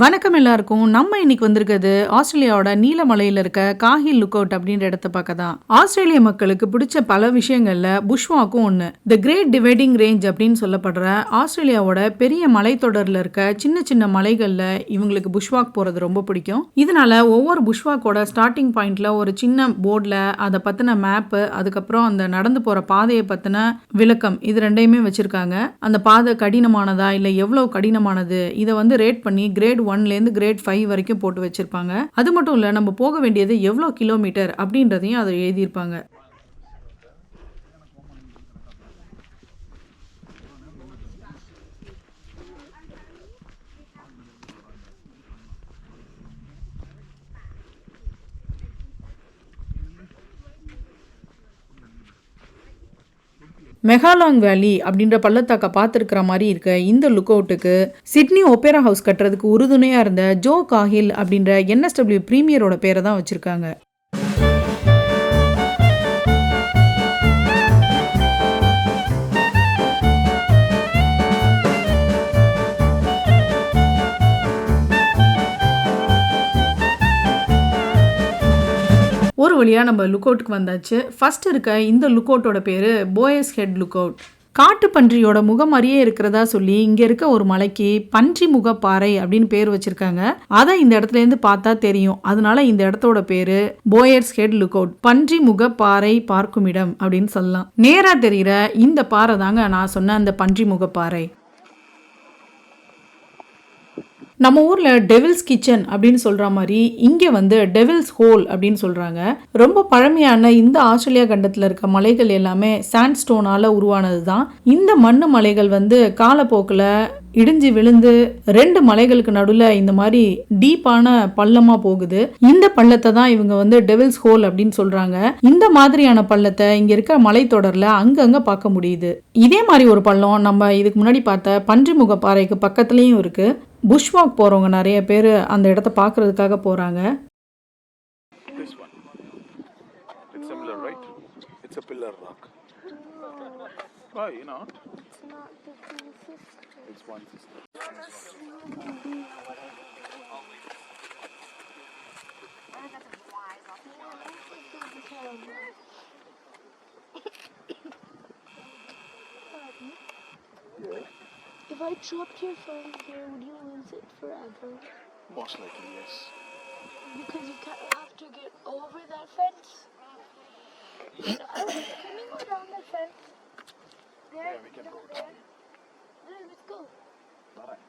வணக்கம் எல்லாருக்கும். நம்ம இன்னைக்கு வந்திருக்கிறது ஆஸ்திரேலியாவோட நீலமலையில் இருக்க காஹில் லுக் அவுட் அப்படின்ற இடத்த பார்க்க தான். ஆஸ்திரேலிய மக்களுக்கு பிடிச்ச பல விஷயங்கள்ல புஷ்வாக்கும் ஒன்று. த கிரேட் டிவைடிங் ரேஞ்ச் அப்படின்னு சொல்லப்படுற ஆஸ்திரேலியாவோட பெரிய மலைத்தொடரில் இருக்க சின்ன சின்ன மலைகளில் இவங்களுக்கு புஷ்வாக் போகிறது ரொம்ப பிடிக்கும். இதனால ஒவ்வொரு புஷ்வாக்கோட ஸ்டார்டிங் பாயிண்ட்ல ஒரு சின்ன போர்டில் அதை பற்றின மேப்பு, அதுக்கப்புறம் அந்த நடந்து போகிற பாதையை பற்றின விளக்கம், இது ரெண்டையுமே வச்சுருக்காங்க. அந்த பாதை கடினமானதா இல்லை எவ்வளோ கடினமானது, இதை ரேட் பண்ணி கிரேட் 1லேருந்து கிரேட் 5 வரைக்கும் போட்டு வச்சிருப்பாங்க. அது மட்டும் இல்லை, நம்ம போக வேண்டியது எவ்வளோ கிலோமீட்டர் அப்படின்றதையும் அதை எழுதியிருப்பாங்க. மெகாலாங் வேலி அப்படின்ற பள்ளத்தாக்க பார்த்துருக்கிற மாதிரி இருக்க இந்த லுக் அவுட்டுக்கு சிட்னி ஒப்பேரா ஹவுஸ் கட்டுறதுக்கு உறுதுணையாக இருந்த ஜோ காஹில் அப்படின்ற NSW பிரீமியரோட பேரை தான் வச்சுருக்காங்க. ஒரு வழியாக நம்ம லுக் அவுட்டுக்கு வந்தாச்சு. ஃபர்ஸ்ட் இருக்க இந்த லுக் அவுட்டோட பேர் போயஸ் ஹெட் லுக் அவுட். காட்டு பன்றியோட முகம் மாதிரியே இருக்கிறதா சொல்லி இங்கே இருக்க ஒரு மலைக்கு பன்றி முக பாறை அப்படின்னு பேர் வச்சிருக்காங்க. அதை இந்த இடத்துலேருந்து பார்த்தா தெரியும். அதனால இந்த இடத்தோட பேரு போயர்ஸ் ஹெட் லுக் அவுட், பன்றி முக பாறை பார்க்கும் இடம் அப்படின்னு சொல்லலாம். நேரா தெரிகிற இந்த பாறை தாங்க நான் சொன்ன அந்த பன்றி முக பாறை. நம்ம ஊரில் டெவில்ஸ் கிச்சன் அப்படின்னு சொல்கிற மாதிரி இங்கே டெவில்ஸ் ஹோல் அப்படின்னு சொல்கிறாங்க. ரொம்ப பழமையான இந்த ஆஸ்திரேலியா கண்டத்தில் இருக்க மலைகள் எல்லாமே சாண்ட்ஸ்டோனால் உருவானது தான். இந்த மண்ணு மலைகள் காலப்போக்கில் இடிஞ்சு விழுந்து 2 மலைகளுக்கு நடுவில் இந்த மாதிரி டீப்பான பள்ளமாக போகுது. இந்த பள்ளத்தை தான் இவங்க டெவில்ஸ் ஹோல் அப்படின்னு சொல்கிறாங்க. இந்த மாதிரியான பள்ளத்தை இங்கே இருக்க மலைத்தொடரில் அங்கங்கே பார்க்க முடியுது. இதே மாதிரி ஒரு பள்ளம் நம்ம இதுக்கு முன்னாடி பார்த்த பன்றிமுக பாறைக்கு பக்கத்துலேயும் இருக்குது. புஷ்வாக் போகிறவங்க நிறைய பேர் அந்த இடத்த பார்க்குறதுக்காக போகிறாங்க. If I dropped your phone here, would you lose it forever? Most likely, yes. Because you have to get over that fence. Can we go down that fence? There? Yeah, we can go down. There, let's go. Bye.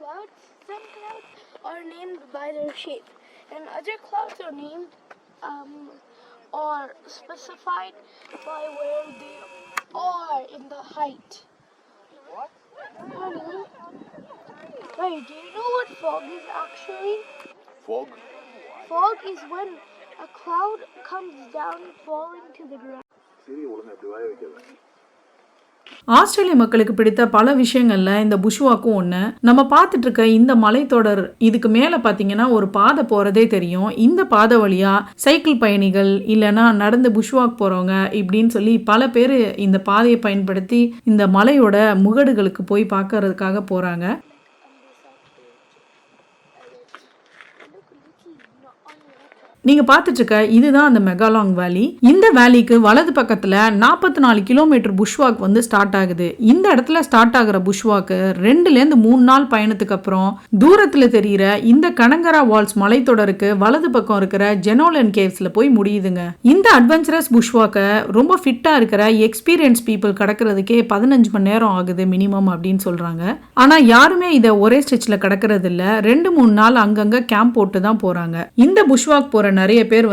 Clouds, some clouds are named by their shape, and other clouds are named or specified by where they are in the height. What? Honey, wait, do you know what fog is actually? Fog? Fog is when a cloud comes down falling to the ground. சரி, ஒழுங்கா இப்படி வாய வைக்கல. ஆஸ்திரேலிய மக்களுக்கு பிடித்த பல விஷயங்கள்ல இந்த புஷ்வாக்கும் ஒன்று. நம்ம பார்த்துட்டு இருக்க இந்த மலைத்தொடர் இதுக்கு மேலே பார்த்தீங்கன்னா ஒரு பாதை போகிறதே தெரியும். இந்த பாதை வழியாக சைக்கிள் பயணிகள் இல்லைன்னா நடந்து புஷ்வாக் போகிறவங்க இப்படின்னு சொல்லி பல பேர் இந்த பாதையை பயன்படுத்தி இந்த மலையோட முகடுகளுக்கு போய் பார்க்கறதுக்காக போகிறாங்க. நீங்க பார்த்துட்டு இருக்க இதுதான் அந்த மெகாலாங் வேலி. இந்த வேலிக்கு வலது பக்கத்துல 44 கிலோமீட்டர் புஷ்வாக் ஸ்டார்ட் ஆகுது. இந்த இடத்துல ஸ்டார்ட் ஆகுற புஷ்வாக்கு 2லேருந்து 3 நாள் பயணத்துக்கு அப்புறம் தூரத்துல தெரிகிற இந்த கனங்கரா வால்ஸ் மலைத்தொடருக்கு வலது பக்கம் இருக்கிற ஜெனோலன் கேவ்ஸ்ல போய் முடியுதுங்க. இந்த அட்வென்ச்சரஸ் புஷ்வாக்க ரொம்ப ஃபிட்டா இருக்கிற எக்ஸ்பீரியன்ஸ் பீப்புள் கடக்கிறதுக்கே 15 மணி நேரம் ஆகுது மினிமம் அப்படின்னு சொல்றாங்க. ஆனா யாருமே இதை ஒரே ஸ்ட்ரெச்ல கடக்கிறது இல்ல. 2-3 நாள் அங்கங்க கேம்ப் போட்டு தான் போறாங்க. இந்த புஷ்வாக் போற நிறைய பேர்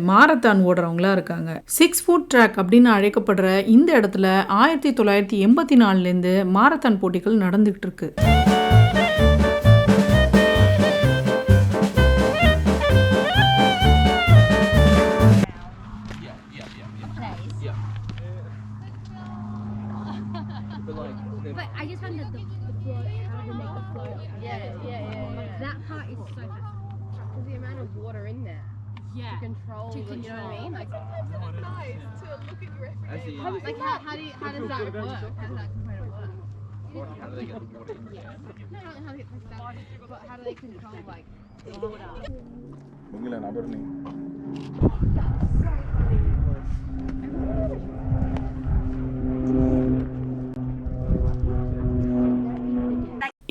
மாரத்தான் ஓடுறவங்களா இருக்காங்க. 6 ஃபுட் ட்ராக் அப்படின்னு அழைக்கப்படுற இந்த இடத்துல 1984லேருந்து மாரத்தான் போட்டிகள் நடந்துகிட்டு இருக்கு. But I just wondered the floor, how to make the floor. That part is so fast. Because the amount of water in there. To control, you know what I mean? Like, sometimes it's nice. Like how does that work? How does that component work? How do they get the water in the air? No, not how they get like that, but how do they control like the water? Bungilan apa ni?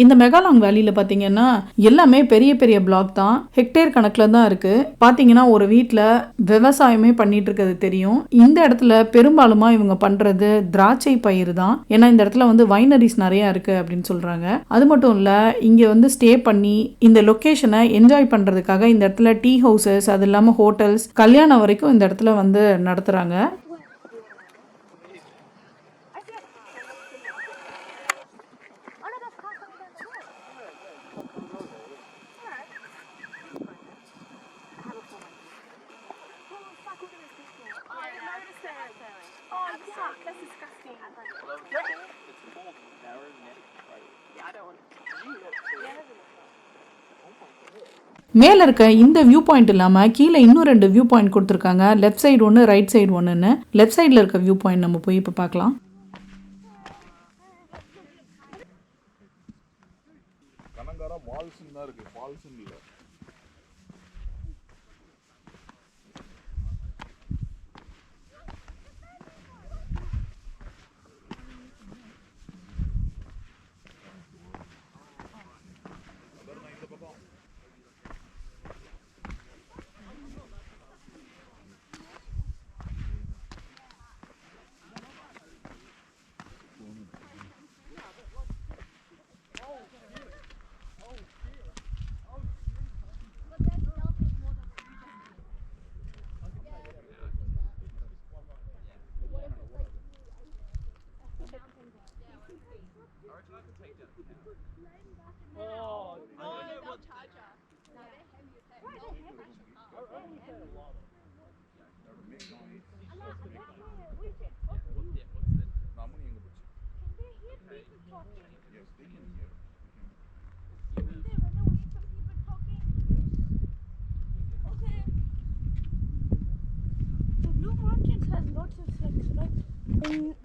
இந்த மெகாலாங் வேலியில் பார்த்தீங்கன்னா எல்லாமே பெரிய பெரிய black தான், hectare கணக்கில் தான் இருக்குது. பார்த்தீங்கன்னா ஒரு வீட்டில் விவசாயமே பண்ணிட்டு இருக்கிறது தெரியும். இந்த இடத்துல பெரும்பாலுமா இவங்க பண்ணுறது திராட்சை பயிர் தான். ஏன்னா இந்த இடத்துல வந்து வைனரிஸ் நிறையா இருக்குது அப்படின்னு சொல்கிறாங்க. அது மட்டும் இல்லை, இங்கே வந்து ஸ்டே பண்ணி இந்த லொக்கேஷனை என்ஜாய் பண்ணுறதுக்காக இந்த இடத்துல டீ ஹவுசஸ், அது இல்லாமல் ஹோட்டல்ஸ், கல்யாணம் வரைக்கும் இந்த இடத்துல வந்து நடத்துகிறாங்க. மேலே இருக்க இந்த வியூ பாயிண்ட் இல்லாமல் கீழே இன்னும் 2 வியூ பாயிண்ட் கொடுத்துருக்காங்க. லெஃப்ட் சைடு ஒன்று, ரைட் சைடு ஒன்றுன்னு. லெஃப்ட் சைடில் இருக்க வியூ பாயிண்ட் நம்ம போய் இப்போ பார்க்கலாம். கனங்காரா ஃபால்ஸ் தான் இருக்கு, ஃபால்ஸ் இல்ல.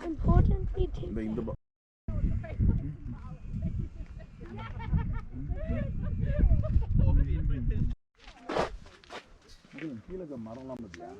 Importantly, இந்த கீழே மரம்லாம் பத்தியா?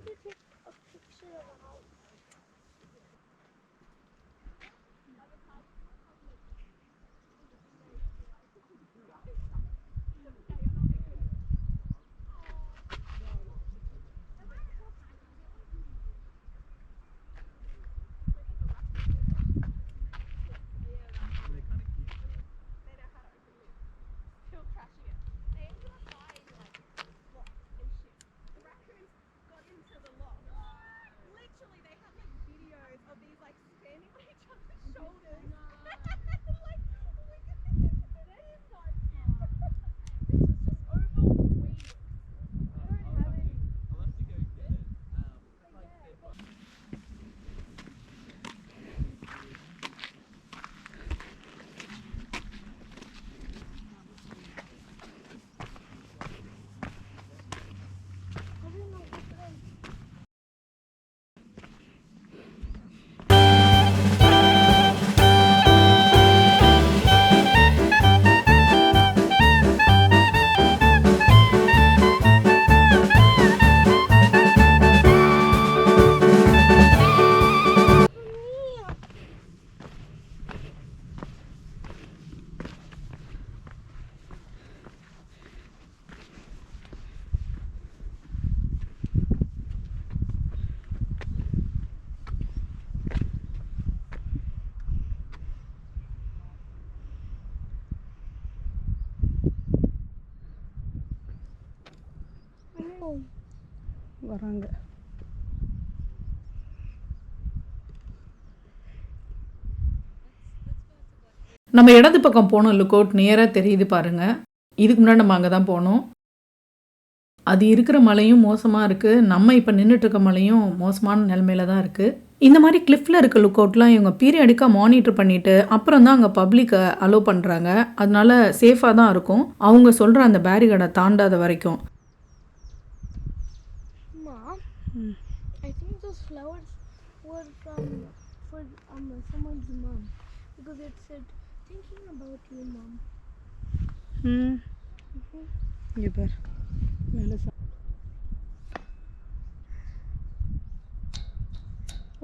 வராங்க. நம்ம இடது பக்கம் போனோம், லுக் அவுட் நேராக தெரியுது பாருங்க. இதுக்கு முன்னாடி நம்ம அங்கே தான் போனோம். அது இருக்கிற மலையும் மோசமாக இருக்குது, நம்ம இப்போ நின்றுட்டுருக்க மலையும் மோசமான நிலைமையில தான் இருக்குது. இந்த மாதிரி கிளிஃபில் இருக்க லுக் அவுட்லாம் இவங்க பீரியடிக்காக மானிட்டர் பண்ணிவிட்டு அப்புறம் தான் அங்கே பப்ளிக்கை அலோவ் பண்ணுறாங்க. அதனால சேஃபாக தான் இருக்கும் அவங்க சொல்கிற அந்த பேரிகேடை தாண்டாத வரைக்கும். Mom, I think those flowers was for someone's mom because it said thinking about you, mom. இங்கே பார் மேலே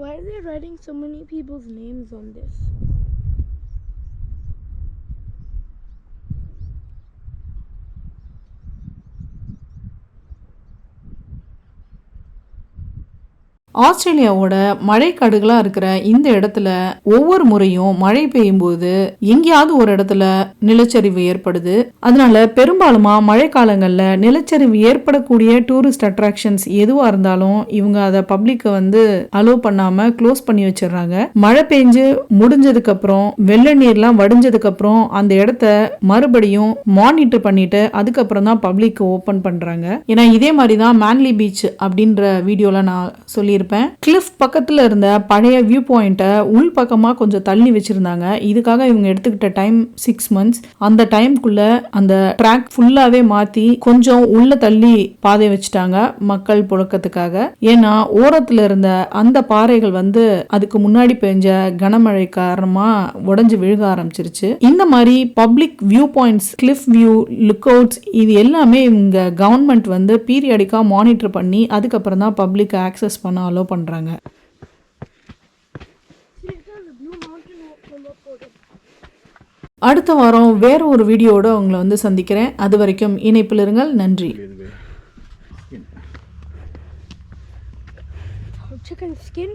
Why are they writing so many people's names on this? ஆஸ்திரேலியாவோட மழைக்காடுகளாக இருக்கிற இந்த இடத்துல ஒவ்வொரு முறையும் மழை பெய்யும் போது எங்கேயாவது ஒரு இடத்துல நிலச்சரிவு ஏற்படுது. அதனால பெரும்பாலுமா மழைக்காலங்களில் நிலச்சரிவு ஏற்படக்கூடிய டூரிஸ்ட் அட்ராக்ஷன்ஸ் எதுவாக இருந்தாலும் இவங்க அதை பப்ளிக்கை வந்து அலோவ் பண்ணாம க்ளோஸ் பண்ணி வச்சிடறாங்க. மழை பெஞ்சு முடிஞ்சதுக்கு அப்புறம் வெள்ள நீர்லாம் வடிஞ்சதுக்கு அப்புறம் அந்த இடத்த மறுபடியும் மானிட்டர் பண்ணிட்டு அதுக்கப்புறம் தான் பப்ளிக் ஓப்பன் பண்றாங்க. ஏன்னா இதே மாதிரி தான் மேன்லி பீச் அப்படின்ற வீடியோல நான் சொல்லியிருப்பேன். கிளிஃப் பக்கத்துல இருந்த பழைய வியூ பாயிண்ட்டை உள் பக்கமா கொஞ்சம் தள்ளி வச்சிருந்தாங்க. இதுக்காக இவங்க எடுத்துக்கிட்ட டைம் 6 months. அந்த டைம்குள்ள அந்த ட்ராக் ஃபுல்லாவே மாத்தி கொஞ்சம் உள்ள தள்ளி பாதை வச்சுட்டாங்க மக்கள் புழக்கத்துக்காக. ஏன்னா ஓரத்துல இருந்த அந்த பாறைகள் வந்து அதுக்கு முன்னாடி பெஞ்ச கனமழை காரணமா உடைஞ்சு விழுக ஆரம்பிச்சிருச்சு. இந்த மாதிரி public view points, Cliff view, look outs இது எல்லாமே இவங்க கவர்மெண்ட் வந்து பீரியாடிக்கா மானிட்டர் பண்ணி அதுக்கப்புறம் தான் பப்ளிக் ஆக்சஸ் பண்ண அலோ பண்றாங்க. அடுத்த வாரம் வேற ஒரு வீடியோட உங்களை வந்து சந்திக்கிறேன். அது வரைக்கும் இணைப்பில் இருங்கள். நன்றி. Chicken skin?